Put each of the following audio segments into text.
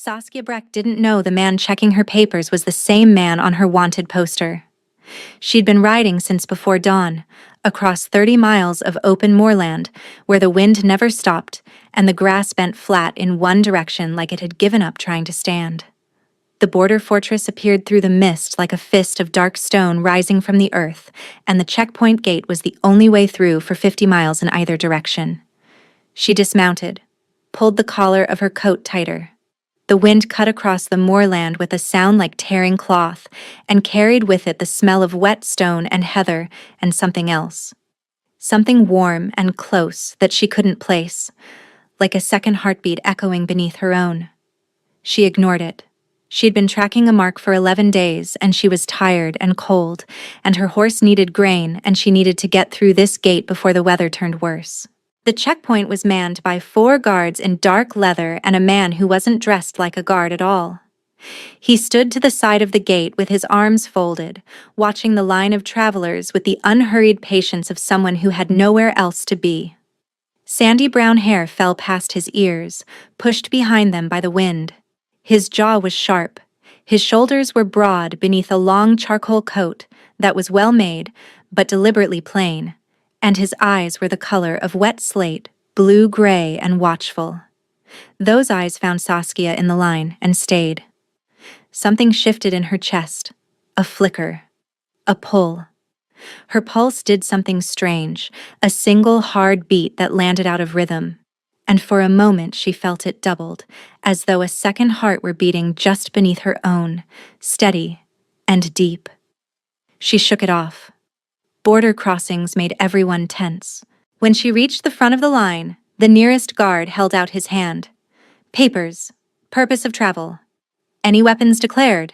Saskia Breck didn't know the man checking her papers was the same man on her wanted poster. She'd been riding since before dawn, across 30 miles of open moorland, where the wind never stopped and the grass bent flat in one direction like it had given up trying to stand. The border fortress appeared through the mist like a fist of dark stone rising from the earth, and the checkpoint gate was the only way through for 50 miles in either direction. She dismounted, pulled the collar of her coat tighter. The wind cut across the moorland with a sound like tearing cloth, and carried with it the smell of wet stone and heather and something else. Something warm and close that she couldn't place, like a second heartbeat echoing beneath her own. She ignored it. She'd been tracking a mark for 11 days, and she was tired and cold, and her horse needed grain, and she needed to get through this gate before the weather turned worse. The checkpoint was manned by 4 guards in dark leather and a man who wasn't dressed like a guard at all. He stood to the side of the gate with his arms folded, watching the line of travelers with the unhurried patience of someone who had nowhere else to be. Sandy brown hair fell past his ears, pushed behind them by the wind. His jaw was sharp. His shoulders were broad beneath a long charcoal coat that was well made, but deliberately plain, and his eyes were the color of wet slate, blue-gray and watchful. Those eyes found Saskia in the line and stayed. Something shifted in her chest, a flicker, a pull. Her pulse did something strange, a single hard beat that landed out of rhythm, and for a moment she felt it doubled, as though a second heart were beating just beneath her own, steady and deep. She shook it off. Border crossings made everyone tense. When she reached the front of the line, the nearest guard held out his hand. Papers. Purpose of travel. Any weapons declared?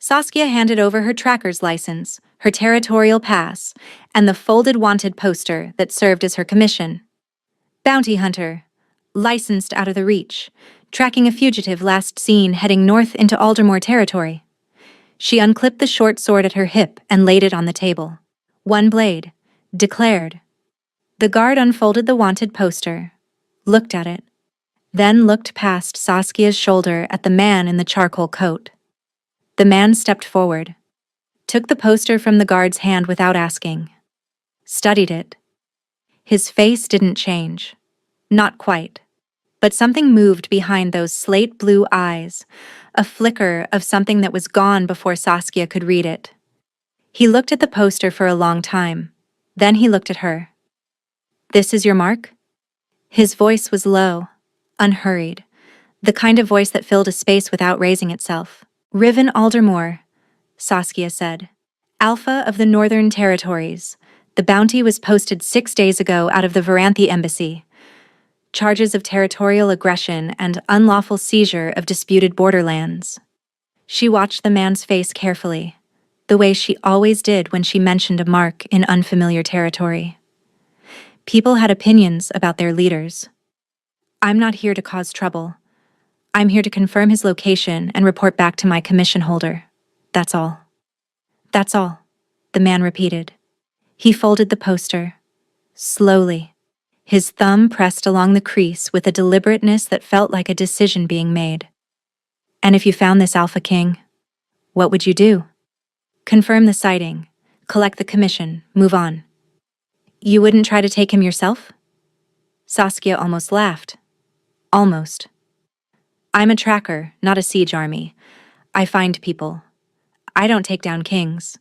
Saskia handed over her tracker's license, her territorial pass, and the folded wanted poster that served as her commission. Bounty hunter. Licensed out of the reach. Tracking a fugitive last seen heading north into Aldermore territory. She unclipped the short sword at her hip and laid it on the table. 1 blade. Declared. The guard unfolded the wanted poster, looked at it, then looked past Saskia's shoulder at the man in the charcoal coat. The man stepped forward, took the poster from the guard's hand without asking, studied it. His face didn't change. Not quite. But something moved behind those slate blue eyes, a flicker of something that was gone before Saskia could read it. He looked at the poster for a long time. Then he looked at her. This is your mark? His voice was low, unhurried, the kind of voice that filled a space without raising itself. Riven Aldermore, Saskia said. Alpha of the Northern Territories. The bounty was posted 6 days ago out of the Varanthi Embassy. Charges of territorial aggression and unlawful seizure of disputed borderlands. She watched the man's face carefully, the way she always did when she mentioned a mark in unfamiliar territory. People had opinions about their leaders. I'm not here to cause trouble. I'm here to confirm his location and report back to my commission holder. That's all. That's all, the man repeated. He folded the poster, slowly, his thumb pressed along the crease with a deliberateness that felt like a decision being made. And if you found this Alpha King, what would you do? Confirm the sighting, collect the commission, move on. You wouldn't try to take him yourself? Saskia almost laughed. Almost. I'm a tracker, not a siege army. I find people. I don't take down kings.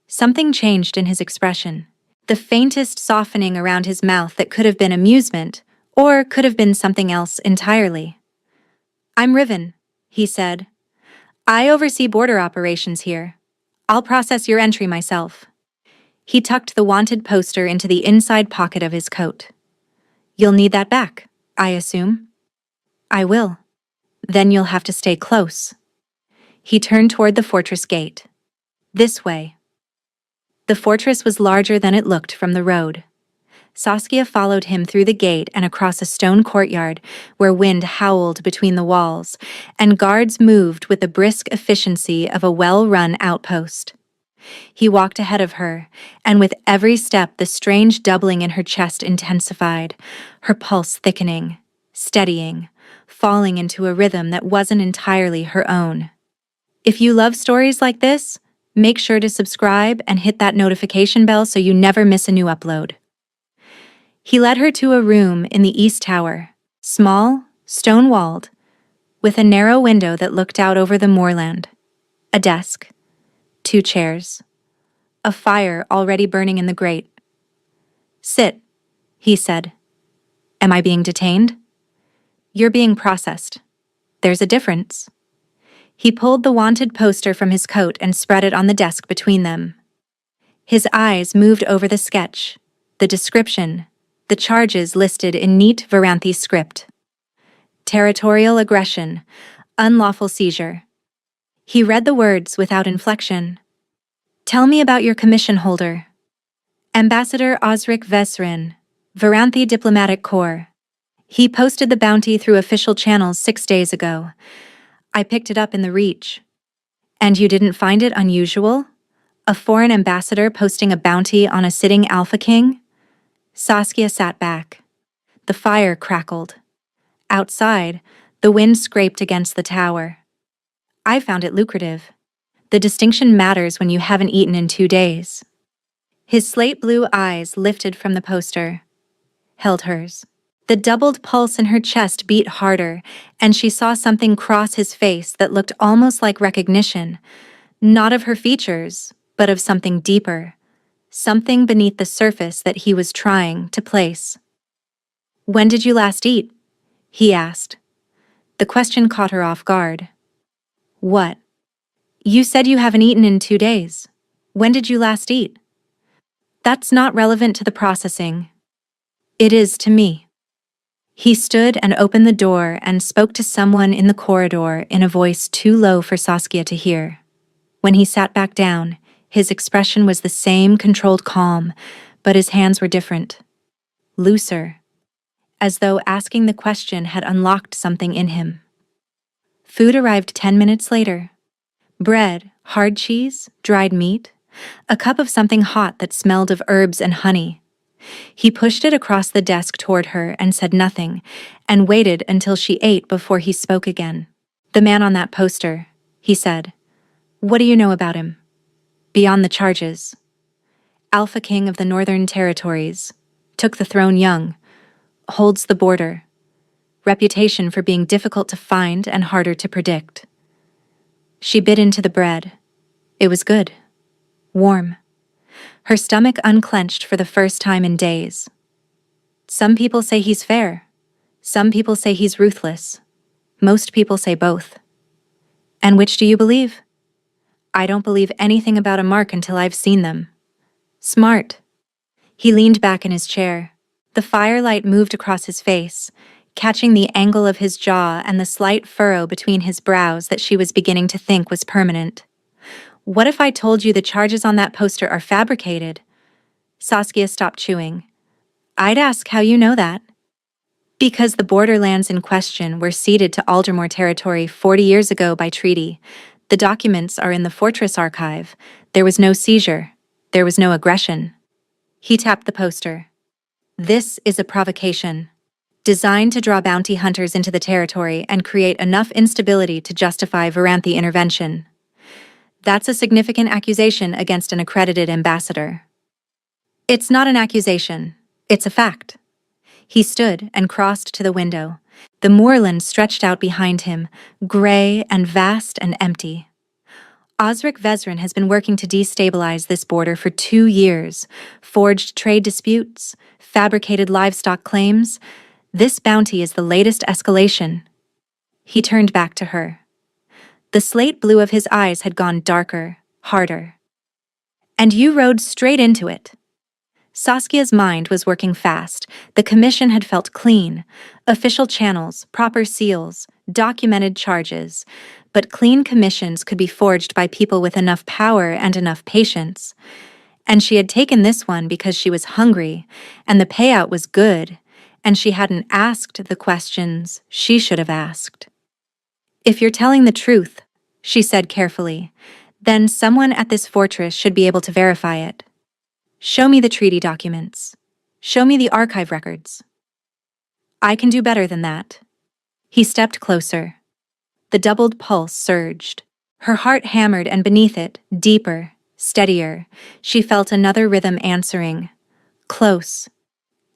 Something changed in his expression, the faintest softening around his mouth that could have been amusement, or could have been something else entirely. I'm Riven, he said. I oversee border operations here. I'll process your entry myself. He tucked the wanted poster into the inside pocket of his coat. You'll need that back, I assume? I will. Then you'll have to stay close. He turned toward the fortress gate. This way. The fortress was larger than it looked from the road. Saskia followed him through the gate and across a stone courtyard where wind howled between the walls, and guards moved with the brisk efficiency of a well-run outpost. He walked ahead of her, and with every step the strange doubling in her chest intensified, her pulse thickening, steadying, falling into a rhythm that wasn't entirely her own. If you love stories like this, make sure to subscribe and hit that notification bell so you never miss a new upload. He led her to a room in the East Tower, small, stone-walled, with a narrow window that looked out over the moorland. A desk, 2 chairs, a fire already burning in the grate. "Sit," he said. "Am I being detained?" "You're being processed. There's a difference." He pulled the wanted poster from his coat and spread it on the desk between them. His eyes moved over the sketch, the description, the charges listed in neat Varanthi script. Territorial aggression, unlawful seizure. He read the words without inflection. "Tell me about your commission holder." "Ambassador Osric Vesrin, Varanthi Diplomatic Corps. He posted the bounty through official channels 6 days ago. I picked it up in the Reach." "And you didn't find it unusual? A foreign ambassador posting a bounty on a sitting Alpha King?" Saskia sat back. The fire crackled. Outside, the wind scraped against the tower. "I found it lucrative. The distinction matters when you haven't eaten in 2 days." His slate blue eyes lifted from the poster, held hers. The doubled pulse in her chest beat harder, and she saw something cross his face that looked almost like recognition, not of her features, but of something deeper, something beneath the surface that he was trying to place. "When did you last eat?" he asked. The question caught her off guard. "What? You said you haven't eaten in 2 days. When did you last eat?" "That's not relevant to the processing." "It is to me." He stood and opened the door and spoke to someone in the corridor in a voice too low for Saskia to hear. When he sat back down, his expression was the same controlled calm, but his hands were different. Looser, as though asking the question had unlocked something in him. Food arrived 10 minutes later. Bread, hard cheese, dried meat, a cup of something hot that smelled of herbs and honey. He pushed it across the desk toward her and said nothing, and waited until she ate before he spoke again. "The man on that poster," he said. "What do you know about him? Beyond the charges." "Alpha King of the Northern Territories. Took the throne young. Holds the border. Reputation for being difficult to find and harder to predict." She bit into the bread. It was good. Warm. Her stomach unclenched for the first time in days. "Some people say he's fair. Some people say he's ruthless. Most people say both." "And which do you believe?" "I don't believe anything about a mark until I've seen them." "Smart." He leaned back in his chair. The firelight moved across his face, catching the angle of his jaw and the slight furrow between his brows that she was beginning to think was permanent. "What if I told you the charges on that poster are fabricated?" Saskia stopped chewing. "I'd ask how you know that." "Because the borderlands in question were ceded to Aldermore territory 40 years ago by treaty. The documents are in the Fortress archive. There was no seizure. There was no aggression." He tapped the poster. "This is a provocation, designed to draw bounty hunters into the territory and create enough instability to justify Varanthi intervention. That's a significant accusation against an accredited ambassador." "It's not an accusation. It's a fact." He stood and crossed to the window. The moorland stretched out behind him, gray and vast and empty. Osric Vesrin has been working to destabilize this border for 2 years, forged trade disputes, fabricated livestock claims. This bounty is the latest escalation. He turned back to her. The slate blue of his eyes had gone darker, harder. "And you rode straight into it." Saskia's mind was working fast. The commission had felt clean. Official channels, proper seals, documented charges. But clean commissions could be forged by people with enough power and enough patience. And she had taken this one because she was hungry, and the payout was good, and she hadn't asked the questions she should have asked. "If you're telling the truth," she said carefully, "then someone at this fortress should be able to verify it. Show me the treaty documents. Show me the archive records." "I can do better than that." He stepped closer. The doubled pulse surged. Her heart hammered, and beneath it, deeper, steadier, she felt another rhythm answering. Close.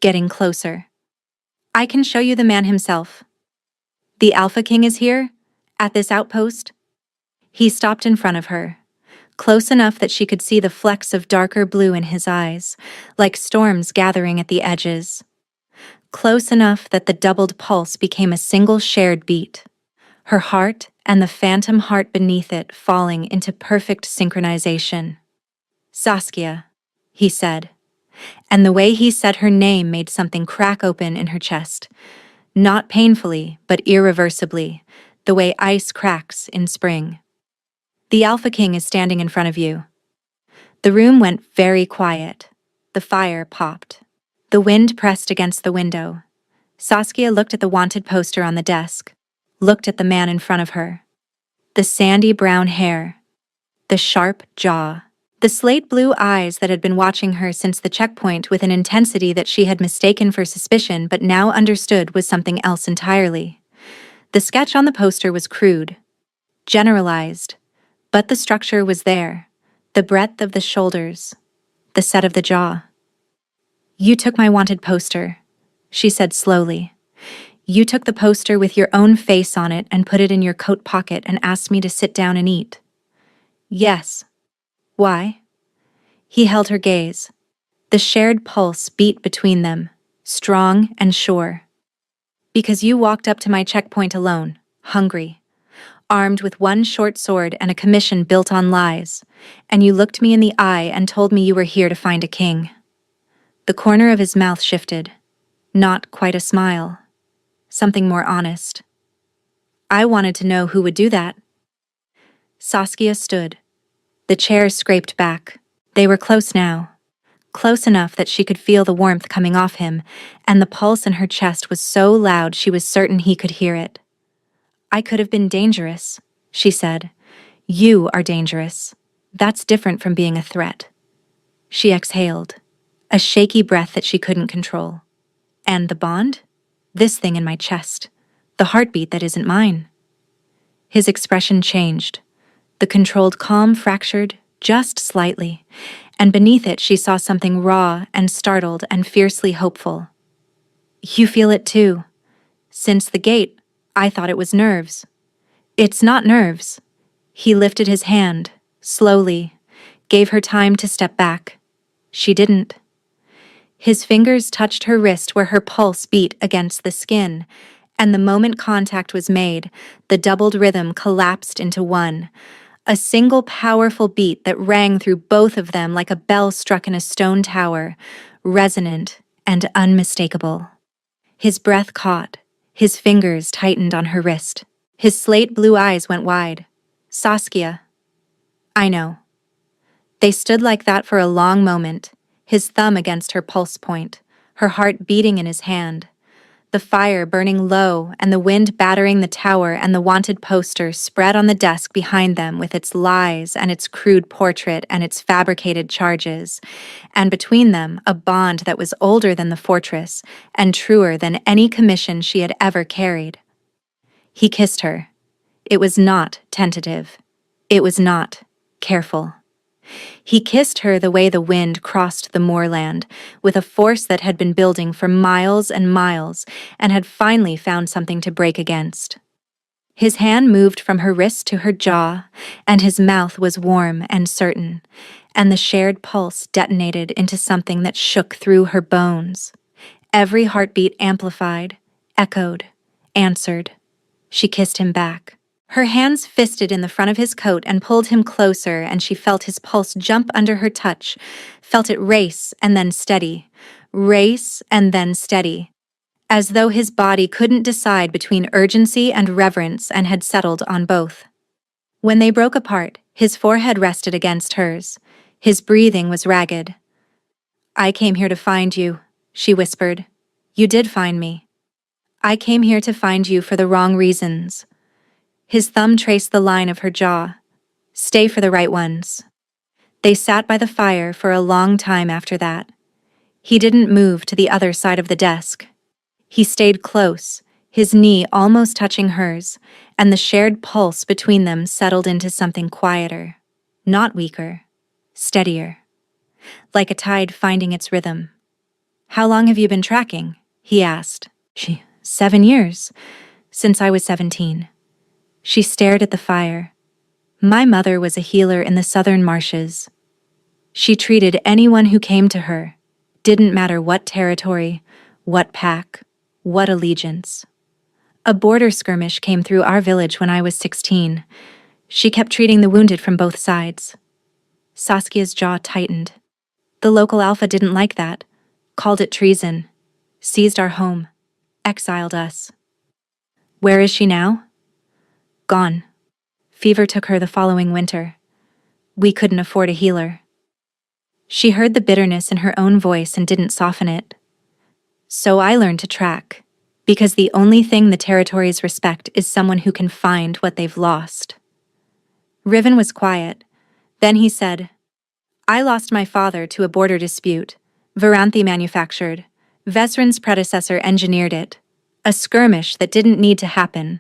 Getting closer. I can show you the man himself. The Alpha King is here, at this outpost. He stopped in front of her, close enough that she could see the flecks of darker blue in his eyes, like storms gathering at the edges. Close enough that the doubled pulse became a single shared beat, her heart and the phantom heart beneath it falling into perfect synchronization. Saskia, he said, and the way he said her name made something crack open in her chest, not painfully, but irreversibly, the way ice cracks in spring. The Alpha King is standing in front of you. The room went very quiet. The fire popped. The wind pressed against the window. Saskia looked at the wanted poster on the desk, looked at the man in front of her. The sandy brown hair, the sharp jaw, the slate blue eyes that had been watching her since the checkpoint with an intensity that she had mistaken for suspicion but now understood was something else entirely. The sketch on the poster was crude, generalized, but the structure was there, the breadth of the shoulders, the set of the jaw. You took my wanted poster, she said slowly. You took the poster with your own face on it and put it in your coat pocket and asked me to sit down and eat. Yes. Why? He held her gaze. The shared pulse beat between them, strong and sure. Because you walked up to my checkpoint alone, hungry, armed with one short sword and a commission built on lies, and you looked me in the eye and told me you were here to find a king. The corner of his mouth shifted. Not quite a smile. Something more honest. I wanted to know who would do that. Saskia stood. The chairs scraped back. They were close now. Close enough that she could feel the warmth coming off him, and the pulse in her chest was so loud she was certain he could hear it. I could have been dangerous, she said. You are dangerous. That's different from being a threat. She exhaled, a shaky breath that she couldn't control. And the bond? This thing in my chest, the heartbeat that isn't mine. His expression changed. The controlled calm fractured just slightly, and beneath it she saw something raw and startled and fiercely hopeful. You feel it too. Since the gate, I thought it was nerves. It's not nerves. He lifted his hand, slowly, gave her time to step back. She didn't. His fingers touched her wrist where her pulse beat against the skin, and the moment contact was made, the doubled rhythm collapsed into one, a single powerful beat that rang through both of them like a bell struck in a stone tower, resonant and unmistakable. His breath caught, his fingers tightened on her wrist. His slate blue eyes went wide. Saskia. I know. They stood like that for a long moment, his thumb against her pulse point, her heart beating in his hand. The fire burning low and the wind battering the tower and the wanted poster spread on the desk behind them with its lies and its crude portrait and its fabricated charges, and between them a bond that was older than the fortress and truer than any commission she had ever carried. He kissed her. It was not tentative. It was not careful. He kissed her the way the wind crossed the moorland, with a force that had been building for miles and miles and had finally found something to break against. His hand moved from her wrist to her jaw, and his mouth was warm and certain, and the shared pulse detonated into something that shook through her bones. Every heartbeat amplified, echoed, answered. She kissed him back. Her hands fisted in the front of his coat and pulled him closer, and she felt his pulse jump under her touch, felt it race and then steady, race and then steady, as though his body couldn't decide between urgency and reverence and had settled on both. When they broke apart, his forehead rested against hers. His breathing was ragged. I came here to find you, she whispered. You did find me. I came here to find you for the wrong reasons. His thumb traced the line of her jaw. Stay for the right ones. They sat by the fire for a long time after that. He didn't move to the other side of the desk. He stayed close, his knee almost touching hers, and the shared pulse between them settled into something quieter, not weaker, steadier, like a tide finding its rhythm. "How long have you been tracking?" he asked. 7 years, since I was 17. She stared at the fire. My mother was a healer in the southern marshes. She treated anyone who came to her, didn't matter what territory, what pack, what allegiance. A border skirmish came through our village when I was 16. She kept treating the wounded from both sides. Saskia's jaw tightened. The local alpha didn't like that, called it treason, seized our home, exiled us. Where is she now? Gone. Fever took her the following winter. We couldn't afford a healer. She heard the bitterness in her own voice and didn't soften it. So I learned to track, because the only thing the territories respect is someone who can find what they've lost. Riven was quiet. Then he said, "I lost my father to a border dispute. Varanthi manufactured. Vesrin's predecessor engineered it. A skirmish that didn't need to happen,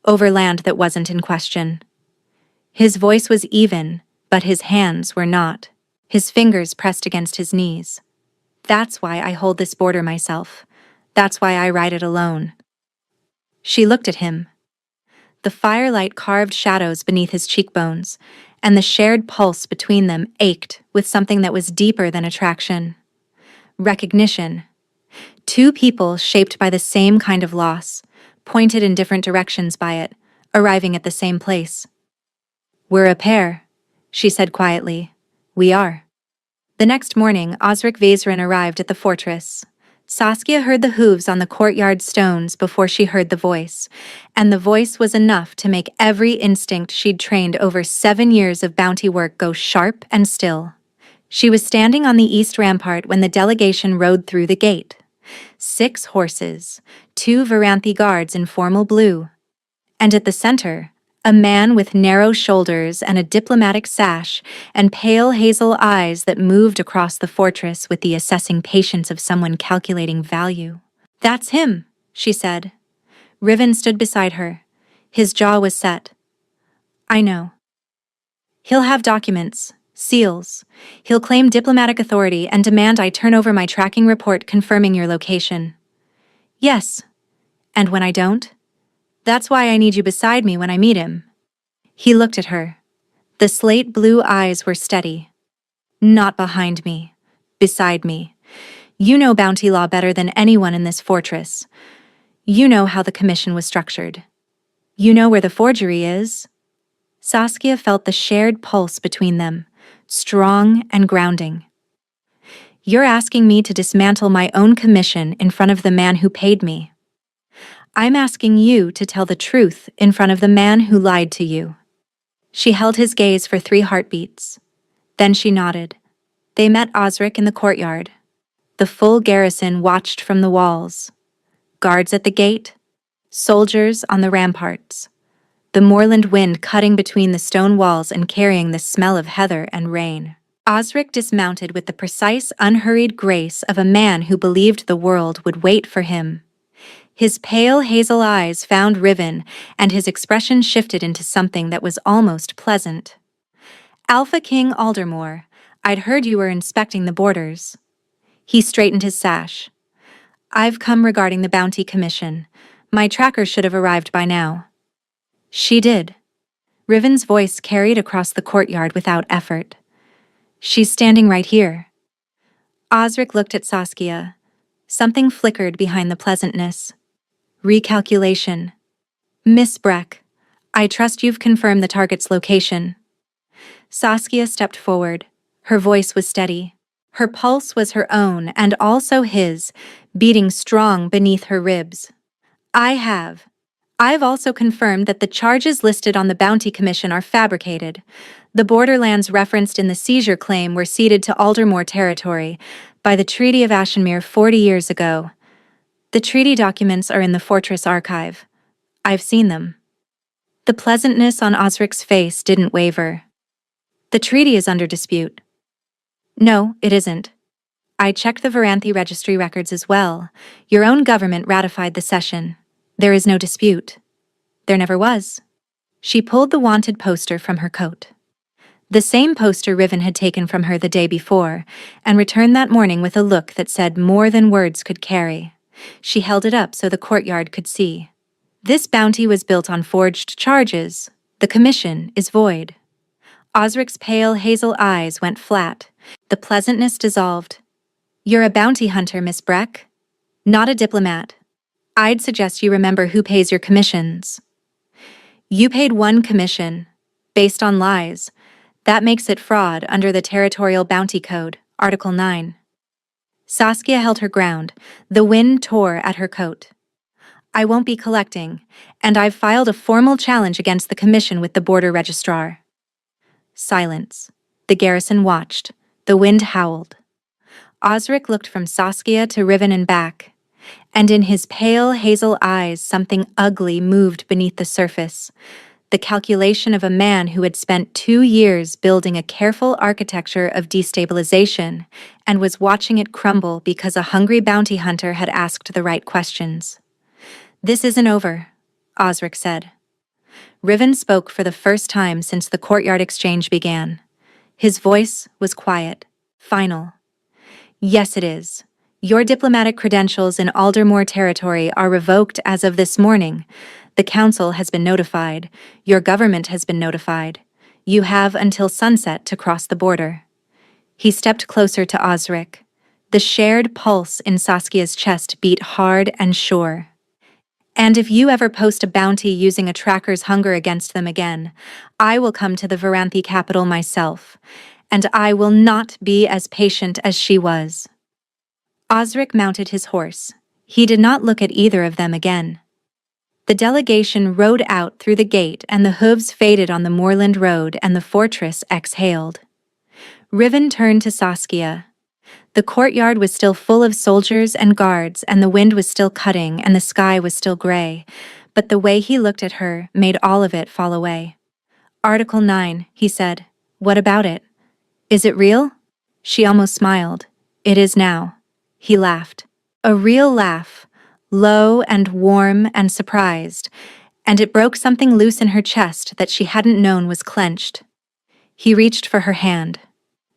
over land that wasn't in question." His voice was even, but his hands were not. His fingers pressed against his knees. "That's why I hold this border myself. That's why I ride it alone." She looked at him. The firelight carved shadows beneath his cheekbones, and the shared pulse between them ached with something that was deeper than attraction. Recognition. Two people shaped by the same kind of loss, pointed in different directions by it, arriving at the same place. "We're a pair," she said quietly. "We are." The next morning, Osric Vazerin arrived at the fortress. Saskia heard the hooves on the courtyard stones before she heard the voice, and the voice was enough to make every instinct she'd trained over 7 years of bounty work go sharp and still. She was standing on the east rampart when the delegation rode through the gate. 6 horses, 2 Varanthi guards in formal blue, and at the center, a man with narrow shoulders and a diplomatic sash and pale hazel eyes that moved across the fortress with the assessing patience of someone calculating value. "That's him," she said. Riven stood beside her. His jaw was set. "I know. He'll have documents, seals. He'll claim diplomatic authority and demand I turn over my tracking report confirming your location." "Yes. And when I don't? That's why I need you beside me when I meet him." He looked at her. The slate blue eyes were steady. "Not behind me. Beside me. You know bounty law better than anyone in this fortress. You know how the commission was structured. You know where the forgery is." Saskia felt the shared pulse between them, strong and grounding. "You're asking me to dismantle my own commission in front of the man who paid me. I'm asking you to tell the truth in front of the man who lied to you." She held his gaze for 3 heartbeats. Then she nodded. They met Osric in the courtyard. The full garrison watched from the walls. Guards at the gate, soldiers on the ramparts. The moorland wind cutting between the stone walls and carrying the smell of heather and rain. Osric dismounted with the precise, unhurried grace of a man who believed the world would wait for him. His pale hazel eyes found Riven, and his expression shifted into something that was almost pleasant. "Alpha King Aldermore, I'd heard you were inspecting the borders." He straightened his sash. "I've come regarding the bounty commission. My tracker should have arrived by now." She did. Riven's voice carried across the courtyard without effort. "She's standing right here." Osric looked at Saskia. Something flickered behind the pleasantness. "Recalculation. Miss Breck, I trust you've confirmed the target's location." Saskia stepped forward. Her voice was steady. Her pulse was her own and also his, beating strong beneath her ribs. "I have. I've also confirmed that the charges listed on the Bounty Commission are fabricated. The borderlands referenced in the seizure claim were ceded to Aldermore territory by the Treaty of Ashenmere 40 years ago. The treaty documents are in the fortress archive. I've seen them." The pleasantness on Osric's face didn't waver. "The treaty is under dispute." "No, it isn't. I checked the Varanthi registry records as well. Your own government ratified the cession. There is no dispute. There never was. She pulled the wanted poster from her coat. The same poster Riven had taken from her the day before, and returned that morning with a look that said more than words could carry. She held it up so the courtyard could see. This bounty was built on forged charges. The commission is void. Osric's pale hazel eyes went flat. The pleasantness dissolved. You're a bounty hunter, Miss Breck. Not a diplomat. I'd suggest you remember who pays your commissions. You paid one commission, based on lies. That makes it fraud under the Territorial Bounty Code, Article 9. Saskia held her ground. The wind tore at her coat. I won't be collecting, and I've filed a formal challenge against the commission with the border registrar. Silence. The garrison watched. The wind howled. Osric looked from Saskia to Riven and back, and in his pale hazel eyes something ugly moved beneath the surface. The calculation of a man who had spent 2 years building a careful architecture of destabilization and was watching it crumble because a hungry bounty hunter had asked the right questions. This isn't over, Osric said. Riven spoke for the first time since the courtyard exchange began. His voice was quiet, final. Yes, it is. Your diplomatic credentials in Aldermore territory are revoked as of this morning. The council has been notified. Your government has been notified. You have until sunset to cross the border. He stepped closer to Osric. The shared pulse in Saskia's chest beat hard and sure. And if you ever post a bounty using a tracker's hunger against them again, I will come to the Varanthi capital myself, and I will not be as patient as she was. Osric mounted his horse. He did not look at either of them again. The delegation rode out through the gate and the hooves faded on the moorland road and the fortress exhaled. Riven turned to Saskia. The courtyard was still full of soldiers and guards, and the wind was still cutting, and the sky was still gray, but the way he looked at her made all of it fall away. Article 9, he said. What about it? Is it real? She almost smiled. It is now. He laughed. A real laugh, low and warm and surprised, and it broke something loose in her chest that she hadn't known was clenched. He reached for her hand.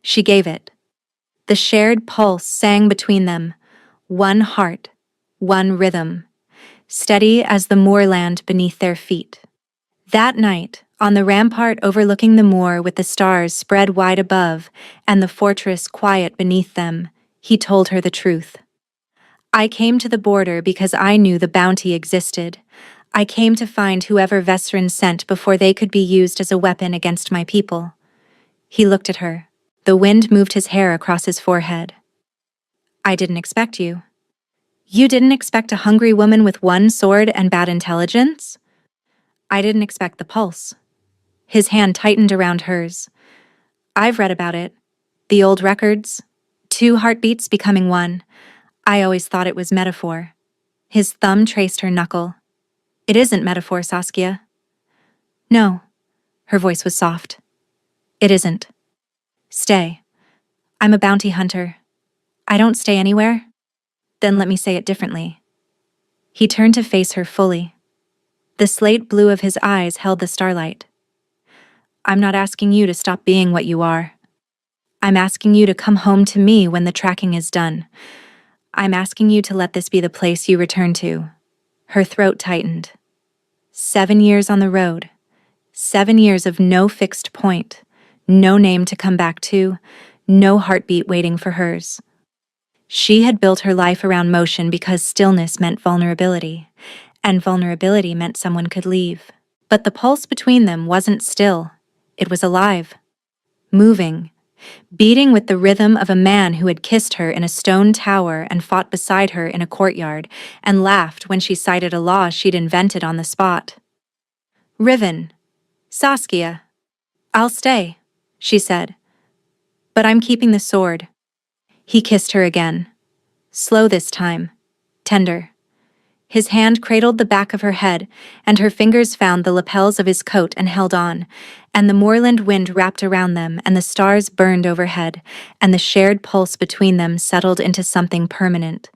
She gave it. The shared pulse sang between them, one heart, one rhythm, steady as the moorland beneath their feet. That night, on the rampart overlooking the moor with the stars spread wide above and the fortress quiet beneath them, he told her the truth. I came to the border because I knew the bounty existed. I came to find whoever Vesrin sent before they could be used as a weapon against my people. He looked at her. The wind moved his hair across his forehead. I didn't expect you. You didn't expect a hungry woman with one sword and bad intelligence? I didn't expect the pulse. His hand tightened around hers. I've read about it. The old records. 2 heartbeats becoming one. I always thought it was metaphor. His thumb traced her knuckle. It isn't metaphor, Saskia. No. Her voice was soft. It isn't. Stay. I'm a bounty hunter. I don't stay anywhere. Then let me say it differently. He turned to face her fully. The slate blue of his eyes held the starlight. I'm not asking you to stop being what you are. I'm asking you to come home to me when the tracking is done. I'm asking you to let this be the place you return to. Her throat tightened. 7 years on the road. 7 years of no fixed point. No name to come back to, no heartbeat waiting for hers. She had built her life around motion because stillness meant vulnerability, and vulnerability meant someone could leave. But the pulse between them wasn't still. It was alive, moving, beating with the rhythm of a man who had kissed her in a stone tower and fought beside her in a courtyard and laughed when she cited a law she'd invented on the spot. Riven. Saskia. I'll stay, she said. But I'm keeping the sword. He kissed her again. Slow this time. Tender. His hand cradled the back of her head, and her fingers found the lapels of his coat and held on, and the moorland wind wrapped around them, and the stars burned overhead, and the shared pulse between them settled into something permanent,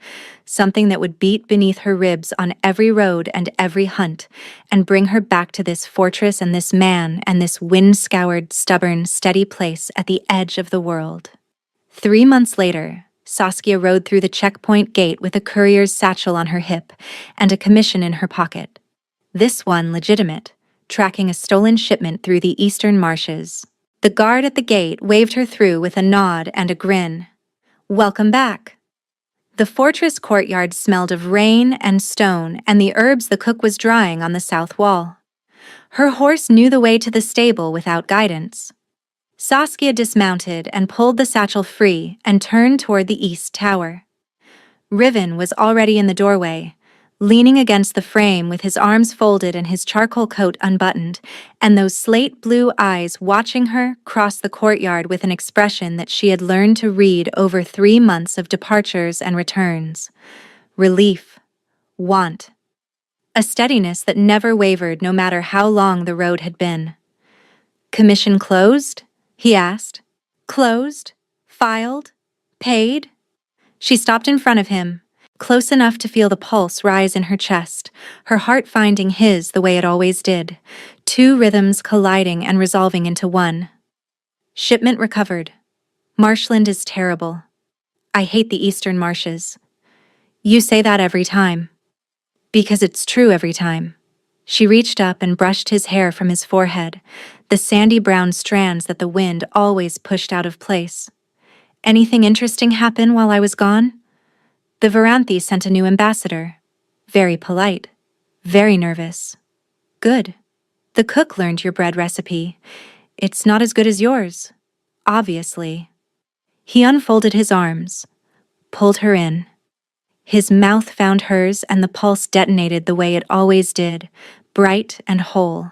something that would beat beneath her ribs on every road and every hunt, and bring her back to this fortress and this man and this wind-scoured, stubborn, steady place at the edge of the world. 3 months later, Saskia rode through the checkpoint gate with a courier's satchel on her hip and a commission in her pocket. This one legitimate, tracking a stolen shipment through the eastern marshes. The guard at the gate waved her through with a nod and a grin. "Welcome back." The fortress courtyard smelled of rain and stone and the herbs the cook was drying on the south wall. Her horse knew the way to the stable without guidance. Saskia dismounted and pulled the satchel free and turned toward the east tower. Riven was already in the doorway, leaning against the frame with his arms folded and his charcoal coat unbuttoned, and those slate-blue eyes watching her cross the courtyard with an expression that she had learned to read over 3 months of departures and returns. Relief. Want. A steadiness that never wavered no matter how long the road had been. "Commission closed?" he asked. "Closed? Filed? Paid?" She stopped in front of him, close enough to feel the pulse rise in her chest, her heart finding his the way it always did, 2 rhythms colliding and resolving into one. "Shipment recovered. Marshland is terrible. I hate the eastern marshes." "You say that every time." "Because it's true every time." She reached up and brushed his hair from his forehead, the sandy brown strands that the wind always pushed out of place. "Anything interesting happen while I was gone?" "The Varanthi sent a new ambassador. Very polite. Very nervous." "Good. The cook learned your bread recipe. It's not as good as yours. Obviously." He unfolded his arms, pulled her in. His mouth found hers and the pulse detonated the way it always did, bright and whole.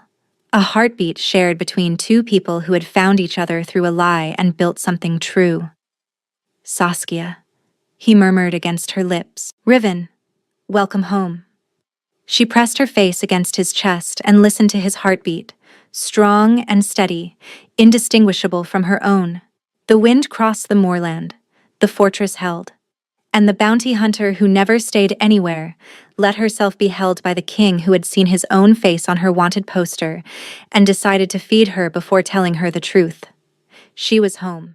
A heartbeat shared between 2 people who had found each other through a lie and built something true. "Saskia," he murmured against her lips. "Riven, welcome home." She pressed her face against his chest and listened to his heartbeat, strong and steady, indistinguishable from her own. The wind crossed the moorland, the fortress held, and the bounty hunter who never stayed anywhere let herself be held by the king who had seen his own face on her wanted poster and decided to feed her before telling her the truth. She was home.